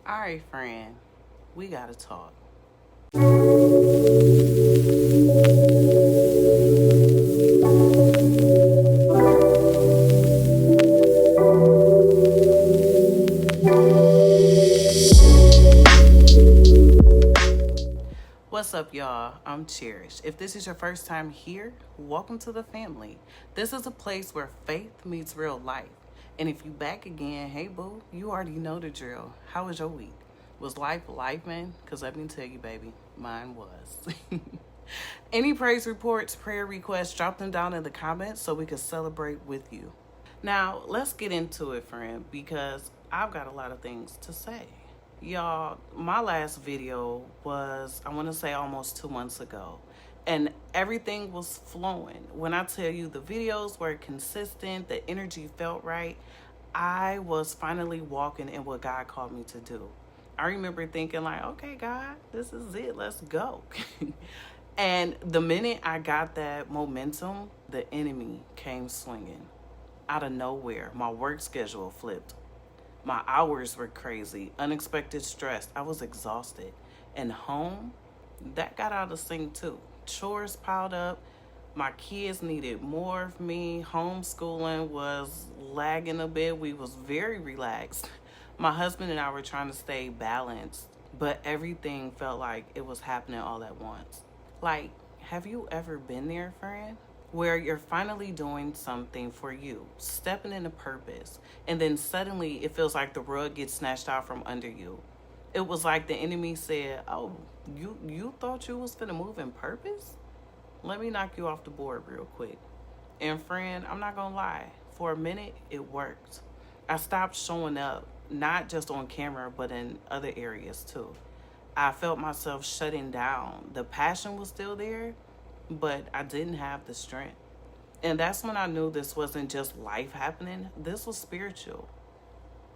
All right, friend, we gotta talk. What's up, y'all? I'm Cherish. If this is your first time here, welcome to the family. This is a place where faith meets real life. And if you back again, hey boo, you already know the drill. How was your week? Was life, man? Because let me tell you, baby, mine was. Any praise reports, prayer requests, drop them down in the comments so we can celebrate with you. Now, let's get into it, friend, because I've got a lot of things to say. Y'all, my last video was, I want to say, almost 2 months ago. And everything was flowing. When I tell you the videos were consistent, the energy felt right, I was finally walking in what God called me to do. I remember thinking like, okay, God, this is it. Let's go. And the minute I got that momentum, the enemy came swinging out of nowhere. My work schedule flipped. My hours were crazy, unexpected stress. I was exhausted. And home, that got out of sync too. Chores piled up. My kids needed more of me. Homeschooling was lagging a bit. We was very relaxed. My husband and I were trying to stay balanced, but everything felt like it was happening all at once. Like, have you ever been there, friend? Where you're finally doing something for you, stepping into purpose, and then suddenly it feels like the rug gets snatched out from under you. It was like the enemy said, "Oh, you thought you was finna move in purpose? Let me knock you off the board real quick." And friend, I'm not gonna lie, for a minute it worked. I stopped showing up, not just on camera, but in other areas too. I felt myself shutting down. The passion was still there, but I didn't have the strength. And that's when I knew this wasn't just life happening, this was spiritual.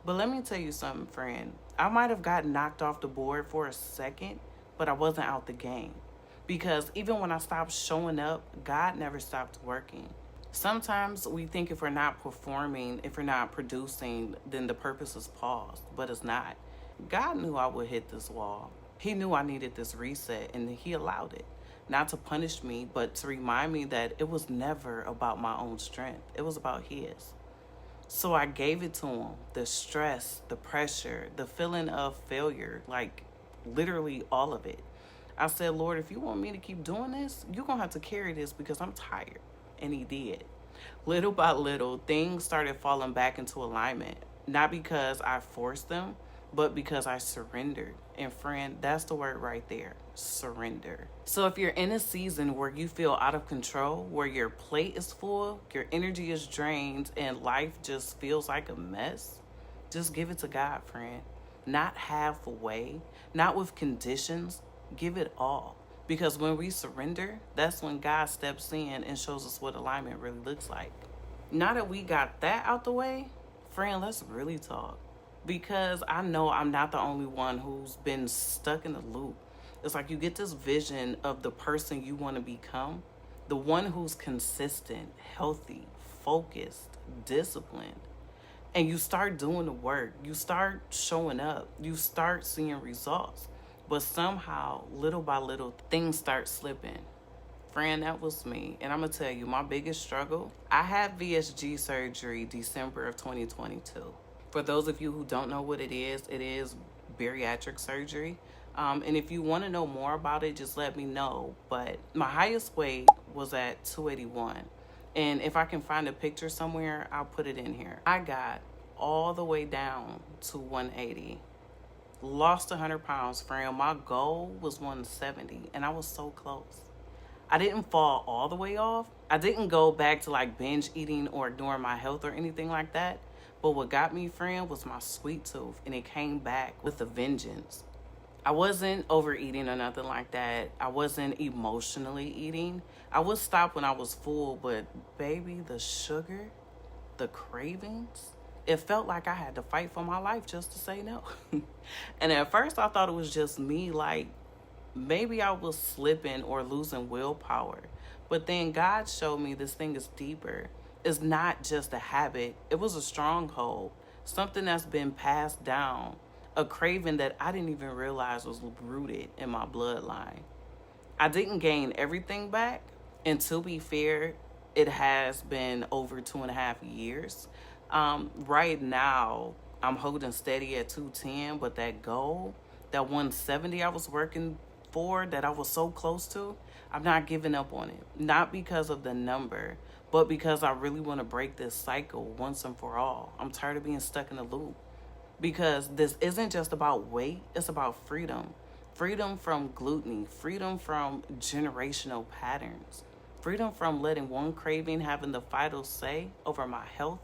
But let me tell you something, friend. I might have gotten knocked off the board for a second, but I wasn't out the game. Because even when I stopped showing up, God never stopped working. Sometimes we think if we're not performing, if we're not producing, then the purpose is paused, but it's not. God knew I would hit this wall. He knew I needed this reset, and He allowed it. Not to punish me, but to remind me that it was never about my own strength. It was about His. So I gave it to Him. The stress, the pressure, the feeling of failure, like literally all of it. I said, Lord, if you want me to keep doing this, you're going to have to carry this because I'm tired. And He did. Little by little, things started falling back into alignment. Not because I forced them, but because I surrendered. And friend, that's the word right there, surrender. So if you're in a season where you feel out of control, where your plate is full, your energy is drained, and life just feels like a mess, just give it to God, friend. Not halfway, not with conditions, give it all. Because when we surrender, that's when God steps in and shows us what alignment really looks like. Now that we got that out the way, friend, let's really talk. Because I know I'm not the only one who's been stuck in a loop. It's like you get this vision of the person you want to become, the one who's consistent, healthy, focused, disciplined. And you start doing the work, you start showing up, you start seeing results. But somehow, little by little, things start slipping. Friend, that was me. And I'm going to tell you, my biggest struggle, I had VSG surgery December of 2022. For those of you who don't know what it is bariatric surgery. And if you want to know more about it, just let me know. But my highest weight was at 281. And if I can find a picture somewhere, I'll put it in here. I got all the way down to 180. Lost 100 pounds, friend. My goal was 170, and I was so close. I didn't fall all the way off. I didn't go back to like binge eating or ignoring my health or anything like that. But what got me, friend, was my sweet tooth, and it came back with a vengeance. I wasn't overeating or nothing like that. I wasn't emotionally eating. I would stop when I was full, but baby, the sugar, the cravings, it felt like I had to fight for my life just to say no. And at first I thought it was just me, like maybe I was slipping or losing willpower. But then God showed me this thing is deeper. It's not just a habit. It was a stronghold, something that's been passed down, a craving that I didn't even realize was rooted in my bloodline. I didn't gain everything back, and to be fair, it has been over 2.5 years. Right now, I'm holding steady at 210, but that goal, that 170 I was working for, that I was so close to, I'm not giving up on it. Not because of the number, but because I really want to break this cycle once and for all. I'm tired of being stuck in a loop. Because this isn't just about weight, it's about freedom. Freedom from gluttony, freedom from generational patterns, freedom from letting one craving having the final say over my health,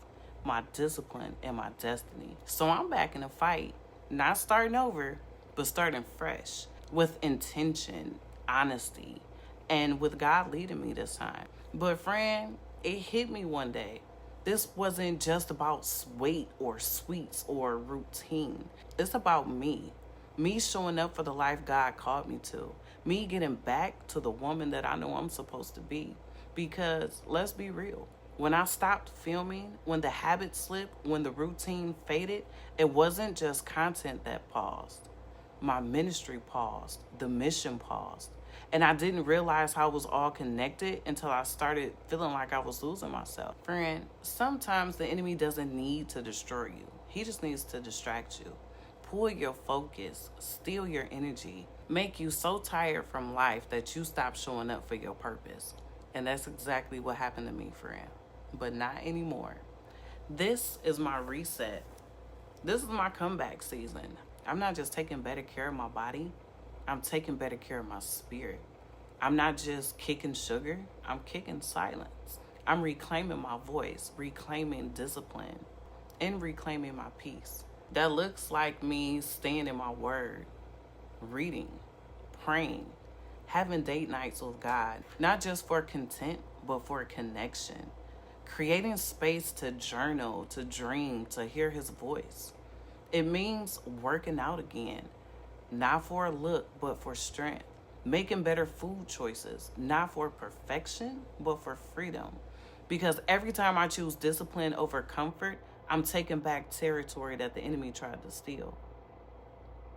my discipline, and my destiny. So I'm back in the fight, not starting over, but starting fresh with intention, honesty, and with God leading me this time. But friend, it hit me one day. This wasn't just about weight or sweets or routine. It's about me. Me showing up for the life God called me to. Me getting back to the woman that I know I'm supposed to be. Because let's be real. When I stopped filming, when the habit slipped, when the routine faded, it wasn't just content that paused. My ministry paused. The mission paused. And I didn't realize how it was all connected until I started feeling like I was losing myself. Friend, sometimes the enemy doesn't need to destroy you. He just needs to distract you, pull your focus, steal your energy, make you so tired from life that you stop showing up for your purpose. And that's exactly what happened to me, friend. But not anymore. This is my reset. This is my comeback season. I'm not just taking better care of my body. I'm taking better care of my spirit. I'm not just kicking sugar, I'm kicking silence. I'm reclaiming my voice, reclaiming discipline, and reclaiming my peace. That looks like me staying in my word, reading, praying, having date nights with God, not just for content, but for connection. Creating space to journal, to dream, to hear his voice. It means working out again. Not for a look, but for strength. Making better food choices, not for perfection, but for freedom. Because every time I choose discipline over comfort, I'm taking back territory that the enemy tried to steal.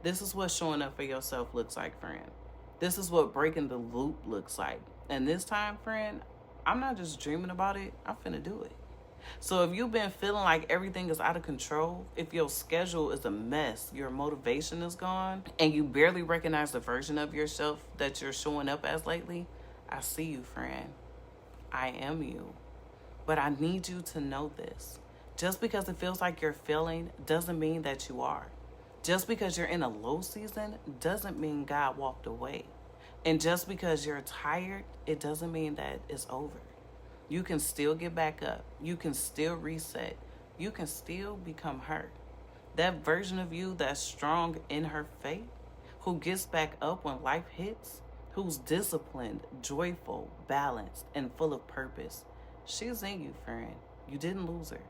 This is what showing up for yourself looks like, friend. This is what breaking the loop looks like. And this time, friend, I'm not just dreaming about it, I'm finna do it. So if you've been feeling like everything is out of control, if your schedule is a mess, your motivation is gone, and you barely recognize the version of yourself that you're showing up as lately, I see you, friend. I am you. But I need you to know this. Just because it feels like you're failing doesn't mean that you are. Just because you're in a low season doesn't mean God walked away. And just because you're tired, it doesn't mean that it's over. You can still get back up. You can still reset. You can still become her. That version of you that's strong in her faith, who gets back up when life hits, who's disciplined, joyful, balanced, and full of purpose. She's in you, friend. You didn't lose her.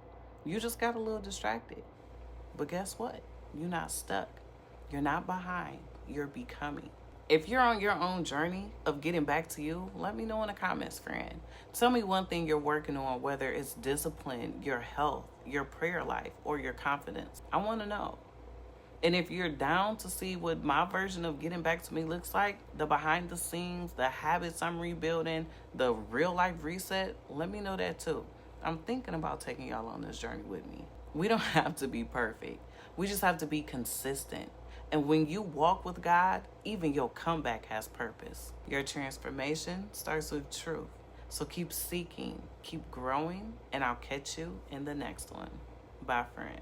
You just got a little distracted. But guess what? You're not stuck. You're not behind. You're becoming. If you're on your own journey of getting back to you, let me know in the comments, friend. Tell me one thing you're working on, whether it's discipline, your health, your prayer life, or your confidence. I want to know. And if you're down to see what my version of getting back to me looks like, the behind the scenes, the habits I'm rebuilding, the real life reset, let me know that too. I'm thinking about taking y'all on this journey with me. We don't have to be perfect. We just have to be consistent. And when you walk with God, even your comeback has purpose. Your transformation starts with truth. So keep seeking, keep growing, and I'll catch you in the next one. Bye, friend.